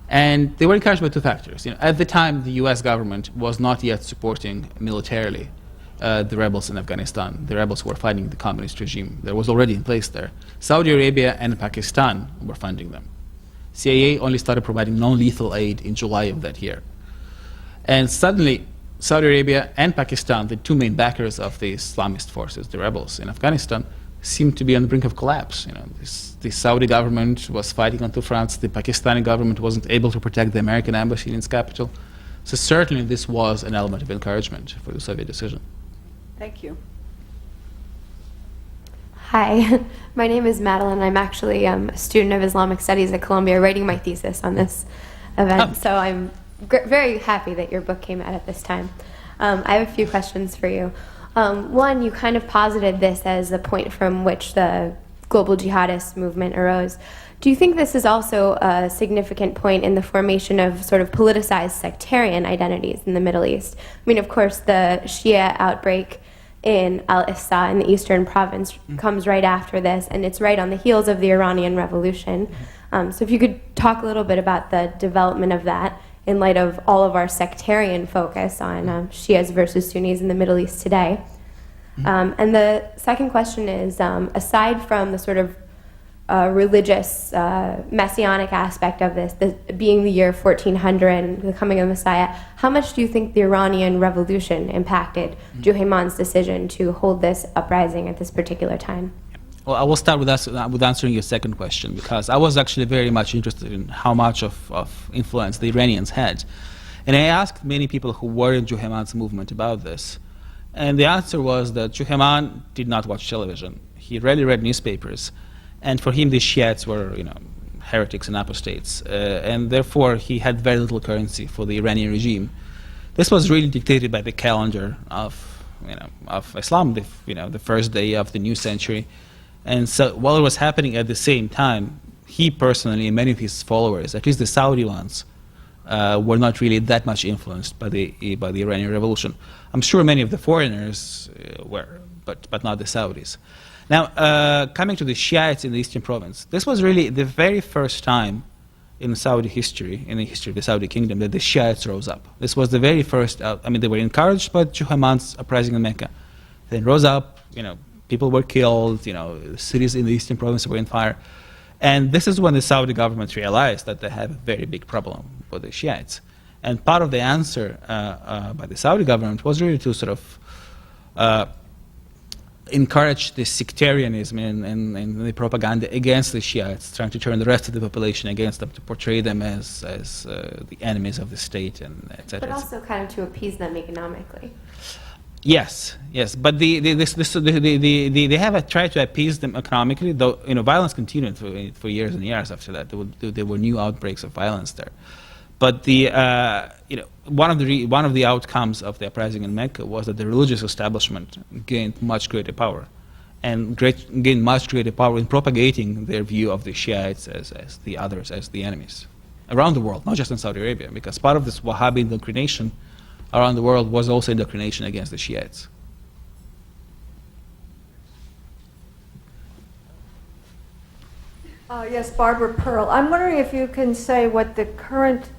And they were encouraged by two factors. At the time, the U.S. government was not yet supporting militarily the rebels in Afghanistan, the rebels who were fighting the communist regime that was already in place there. Saudi Arabia and Pakistan were funding them. CIA only started providing non-lethal aid in July of that year. And suddenly, Saudi Arabia and Pakistan, the two main backers of the Islamist forces, the rebels in Afghanistan, seemed to be on the brink of collapse. The Saudi government was fighting on two fronts. The Pakistani government wasn't able to protect the American embassy in its capital. So certainly this was an element of encouragement for the Soviet decision. Thank you. Hi, my name is Madeline. I'm actually a student of Islamic Studies at Columbia writing my thesis on this event. So I'm very happy that your book came out at this time. I have a few questions for you. One, you kind of posited this as the point from which the global jihadist movement arose. Do you think this is also a significant point in the formation of sort of politicized sectarian identities in the Middle East? I mean, of course, the Shia outbreak in Al-Issa in the eastern province comes right after this, and it's right on the heels of the Iranian Revolution. So if you could talk a little bit about the development of that in light of all of our sectarian focus on Shias versus Sunnis in the Middle East today. And the second question is, aside from the sort of religious, messianic aspect of this, being the year 1400 and the coming of Messiah, how much do you think the Iranian Revolution impacted Juhayman's decision to hold this uprising at this particular time? Well, I will start with answering your second question, because I was actually very much interested in how much of influence the Iranians had. And I asked many people who were in Juhayman's movement about this. And the answer was that Juhayman did not watch television. He rarely read newspapers. And for him, the Shiites were, heretics and apostates. And therefore, he had very little currency for the Iranian regime. This was really dictated by the calendar of Islam, the first day of the new century. And so while it was happening at the same time, he personally and many of his followers, at least the Saudi ones, were not really that much influenced by the Iranian Revolution. I'm sure many of the foreigners were, but not the Saudis. Now, coming to the Shiites in the Eastern Province, this was really the very first time in Saudi history, in the history of the Saudi kingdom, that the Shiites rose up. This was the very first, I mean, they were encouraged by Juhayman's uprising in Mecca. They rose up, people were killed, cities in the Eastern Province were in fire. And this is when the Saudi government realized that they have a very big problem with the Shiites. And part of the answer by the Saudi government was really to sort of encourage the sectarianism and the propaganda against the Shiites, trying to turn the rest of the population against them, to portray them as the enemies of the state, and etc. But also kind of to appease them economically. Yes, but they have tried to appease them economically, though violence continued for years and years after that. There were new outbreaks of violence there. But one of the outcomes of the uprising in Mecca was that the religious establishment gained much greater power, and gained much greater power in propagating their view of the Shiites as the others, as the enemies, around the world, not just in Saudi Arabia, because part of this Wahhabi indoctrination around the world was also indoctrination against the Shiites. Yes, Barbara Pearl. I'm wondering if you can say what the current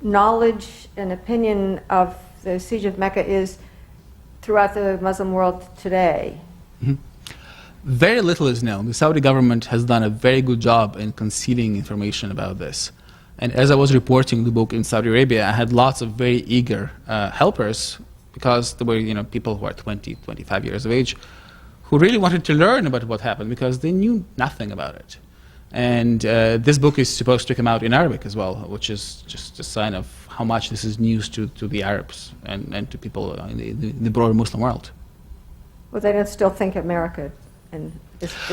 knowledge and opinion of the siege of Mecca is throughout the Muslim world today. Mm-hmm. Very little is known. The Saudi government has done a very good job in concealing information about this. And as I was reporting the book in Saudi Arabia, I had lots of very eager helpers, because there were people who are 20, 25 years of age who really wanted to learn about what happened, because they knew nothing about it. And this book is supposed to come out in Arabic as well, which is just a sign of how much this is news to the Arabs and to people in the broader Muslim world. Well, they don't still think America.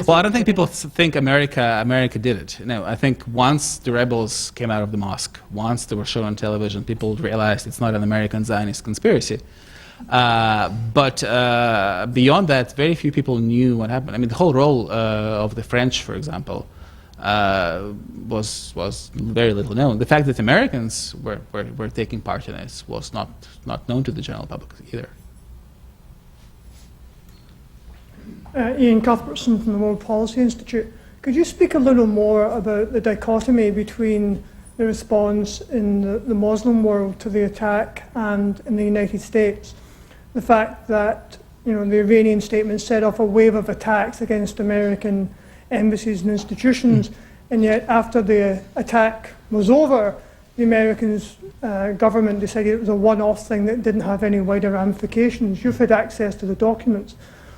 Well, I don't think people think America did it. No, I think once the rebels came out of the mosque, once they were shown on television, people realized it's not an American Zionist conspiracy. But beyond that, very few people knew what happened. I mean, the whole role of the French, for example, was very little known. The fact that Americans were taking part in this was not known to the general public either. Ian Cuthbertson from the World Policy Institute. Could you speak a little more about the dichotomy between the response in the Muslim world to the attack and in the United States? The fact that the Iranian statement set off a wave of attacks against American embassies and institutions, and yet after the attack was over, the American government decided it was a one-off thing that didn't have any wider ramifications. You've had access to the documents.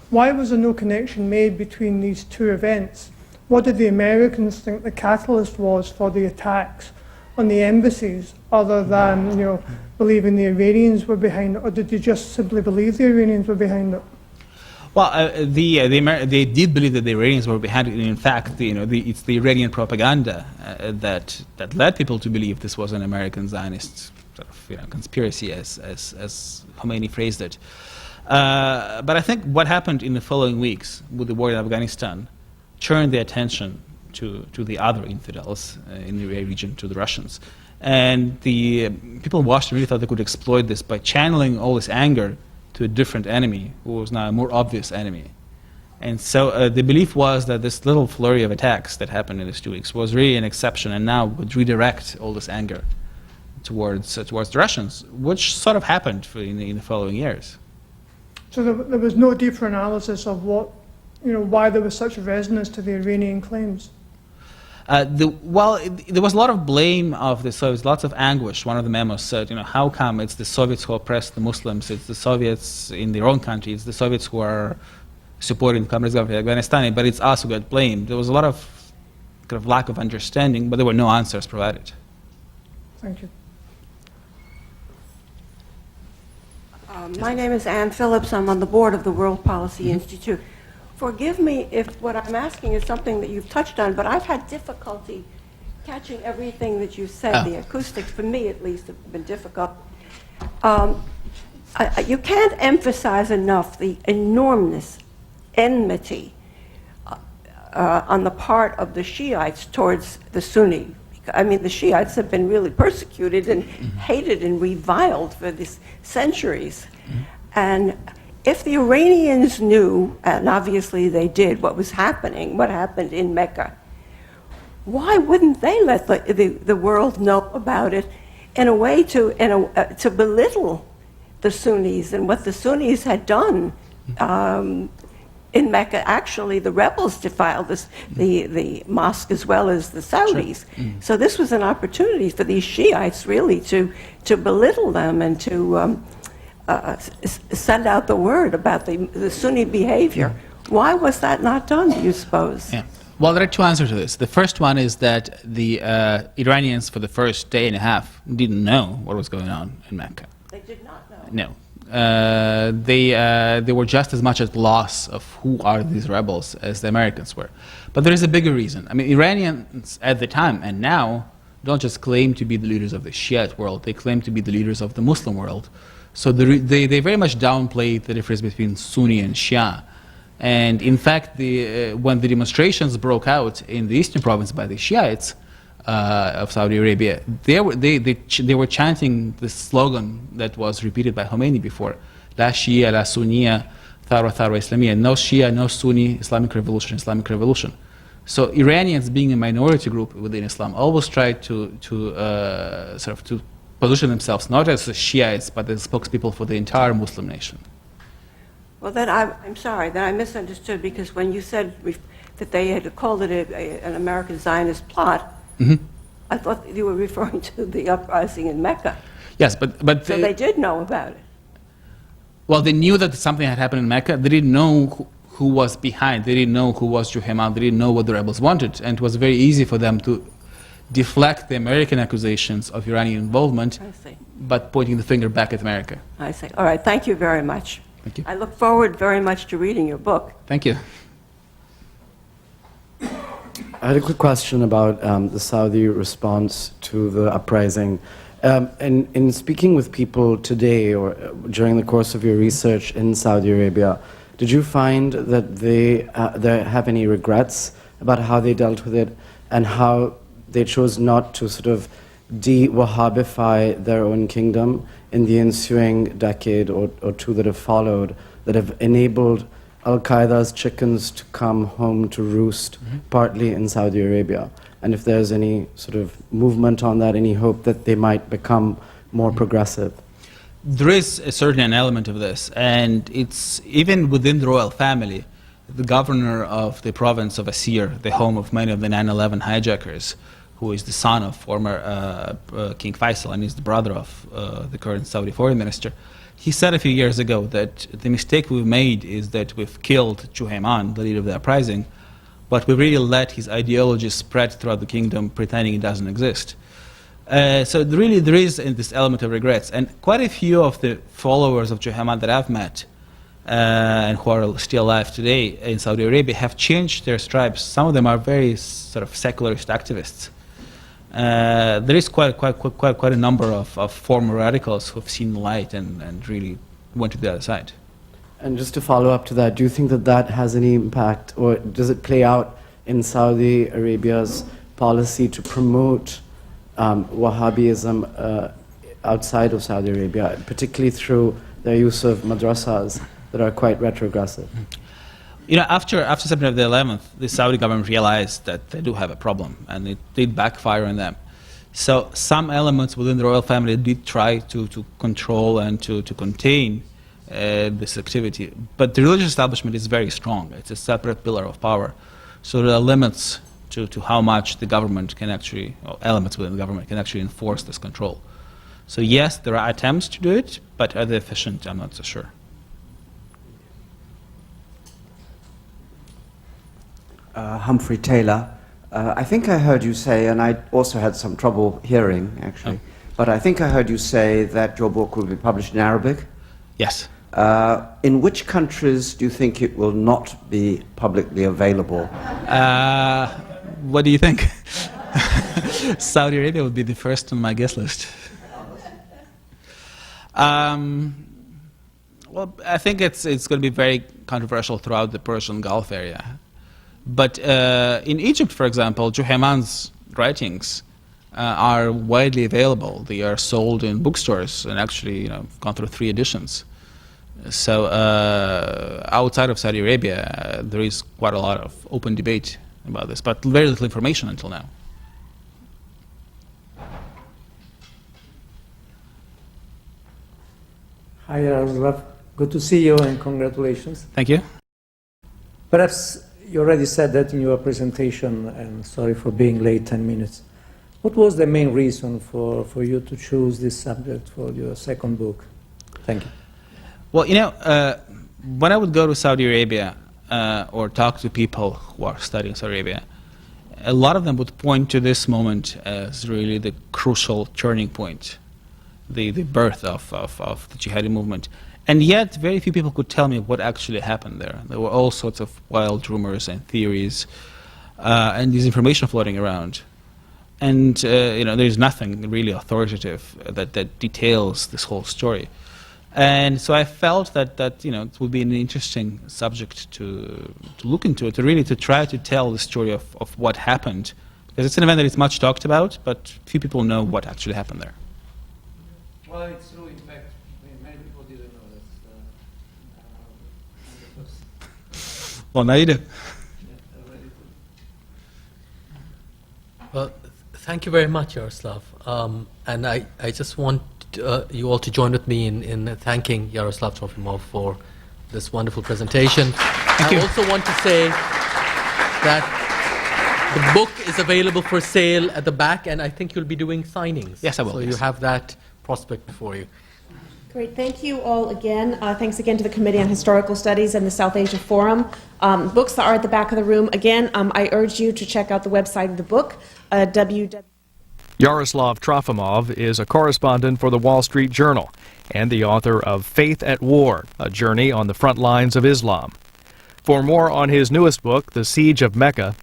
Why was there no connection made between these two events? What did the Americans think the catalyst was for the attacks on the embassies, other than believing the Iranians were behind it, or did they just simply believe the Iranians were behind it? Well, they did believe that the Iranians were behind it. And in fact, it's the Iranian propaganda that led people to believe this was an American Zionist sort of, conspiracy, as Khomeini phrased it. But I think what happened in the following weeks with the war in Afghanistan turned the attention to the other infidels in the region, to the Russians. And the people in Washington really thought they could exploit this by channeling all this anger to a different enemy, who was now a more obvious enemy. And so the belief was that this little flurry of attacks that happened in these 2 weeks was really an exception, and now would redirect all this anger towards the Russians, which sort of happened in the following years. So there was no deeper analysis of why there was such a resonance to the Iranian claims? There was a lot of blame of the Soviets, lots of anguish. One of the memos said, how come it's the Soviets who oppressed the Muslims, it's the Soviets in their own country, it's the Soviets who are supporting the communist government of Afghanistan, but it's us who get blamed. There was a lot of kind of lack of understanding, but there were no answers provided. Thank you. My name is Ann Phillips. I'm on the board of the World Policy Institute. Forgive me if what I'm asking is something that you've touched on, but I've had difficulty catching everything that you said. The acoustics, for me at least, have been difficult. You can't emphasize enough the enormous enmity on the part of the Shiites towards the Sunni, I mean, the Shiites have been really persecuted and hated and reviled for these centuries. And if the Iranians knew, and obviously they did, what was happening, what happened in Mecca, why wouldn't they let the world know about it in a way to belittle the Sunnis and what the Sunnis had done in Mecca? Actually, the rebels defiled the mosque as well as the Saudis. Sure. So this was an opportunity for these Shiites really to belittle them and to send out the word about the Sunni behavior. Why was that not done, do you suppose? Yeah. Well, there are two answers to this. The first one is that the Iranians, for the first day and a half, didn't know what was going on in Mecca. They did not know. No. They were just as much at loss of who are these rebels as the Americans were. But there is a bigger reason. I mean, Iranians at the time and now don't just claim to be the leaders of the Shiite world, they claim to be the leaders of the Muslim world. So they very much downplayed the difference between Sunni and Shia. And in fact, when the demonstrations broke out in the eastern province by the Shiites of Saudi Arabia, they were chanting this slogan that was repeated by Khomeini before: La Shia, La Sunniya, Tharwa, Tharwa Islamiyya. No Shia, no Sunni, Islamic Revolution, Islamic Revolution. So Iranians, being a minority group within Islam, always tried to position themselves not as Shiites, but as spokespeople for the entire Muslim nation. Well, then I'm sorry, then I misunderstood, because when you said that they had called it an American Zionist plot, I thought you were referring to the uprising in Mecca. Yes, but so they did know about it. Well, they knew that something had happened in Mecca. They didn't know who was behind. They didn't know who was Juhayman. They didn't know what the rebels wanted. And it was very easy for them to deflect the American accusations of Iranian involvement, but pointing the finger back at America. I see. All right, thank you very much. Thank you. I look forward very much to reading your book. Thank you. I had a quick question about the Saudi response to the uprising. And in speaking with people today or during the course of your research in Saudi Arabia, did you find that they have any regrets about how they dealt with it and how they chose not to sort of de-Wahhabify their own kingdom in the ensuing decade or two that have followed, that have enabled Al-Qaeda's chickens to come home to roost, partly in Saudi Arabia? And if there's any sort of movement on that, any hope that they might become more progressive? There is a certain element of this, and it's even within the royal family. The governor of the province of Asir, the home of many of the 9/11 hijackers, who is the son of former King Faisal and is the brother of the current Saudi foreign minister, he said a few years ago that the mistake we've made is that we've killed Juhayman, the leader of the uprising, but we really let his ideology spread throughout the kingdom, pretending it doesn't exist. So really there is this element of regrets, and quite a few of the followers of Juhayman that I've met and who are still alive today in Saudi Arabia have changed their stripes. Some of them are very sort of secularist activists. There is quite a number of former radicals who have seen the light and really went to the other side. And just to follow up to that, do you think that that has any impact, or does it play out in Saudi Arabia's policy to promote Wahhabism outside of Saudi Arabia, particularly through their use of madrasas that are quite retrogressive? You know, after September the 11th, the Saudi government realized that they do have a problem, and it did backfire on them. So some elements within the royal family did try to control and to contain this activity. But the religious establishment is very strong. It's a separate pillar of power. So there are limits to how much the government can actually, or elements within the government can actually enforce this control. So yes, there are attempts to do it, but are they efficient? I'm not so sure. Humphrey Taylor. I think I heard you say, and I also had some trouble hearing, actually, but I think I heard you say that your book will be published in Arabic? Yes. In which countries do you think it will not be publicly available? What do you think? Saudi Arabia would be the first on my guest list. Well, I think it's going to be very controversial throughout the Persian Gulf area. But in Egypt, for example, Juhayman's writings are widely available. They are sold in bookstores and actually, gone through 3 editions. So outside of Saudi Arabia, there is quite a lot of open debate about this, but very little information until now. Hi, Yaroslav. Good to see you and congratulations. Thank you. Perhaps you already said that in your presentation, and sorry for being late 10 minutes. What was the main reason for you to choose this subject for your second book? Thank you. Well, when I would go to Saudi Arabia or talk to people who are studying Saudi Arabia, a lot of them would point to this moment as really the crucial turning point, the birth of the jihadi movement. And yet, very few people could tell me what actually happened there. There were all sorts of wild rumors and theories and disinformation floating around. And there's nothing really authoritative that details this whole story. And so I felt that it would be an interesting subject to look into, to try to tell the story of what happened. Because it's an event that is much talked about, but few people know what actually happened there. Well, it's true. In fact, many people didn't know that. Well, now you do. Well, thank you very much, Yaroslav. And I just want you all to join with me in thanking Yaroslav Trofimov for this wonderful presentation. I also want to say that the book is available for sale at the back, and I think you'll be doing signings. Yes, I will. So yes. you have that prospect before you. Great. Thank you all again. Thanks again to the Committee on Historical Studies and the South Asia Forum. Books are at the back of the room. Again, I urge you to check out the website of the book, www. Yaroslav Trofimov is a correspondent for the Wall Street Journal and the author of Faith at War, A Journey on the Front Lines of Islam. For more on his newest book, The Siege of Mecca,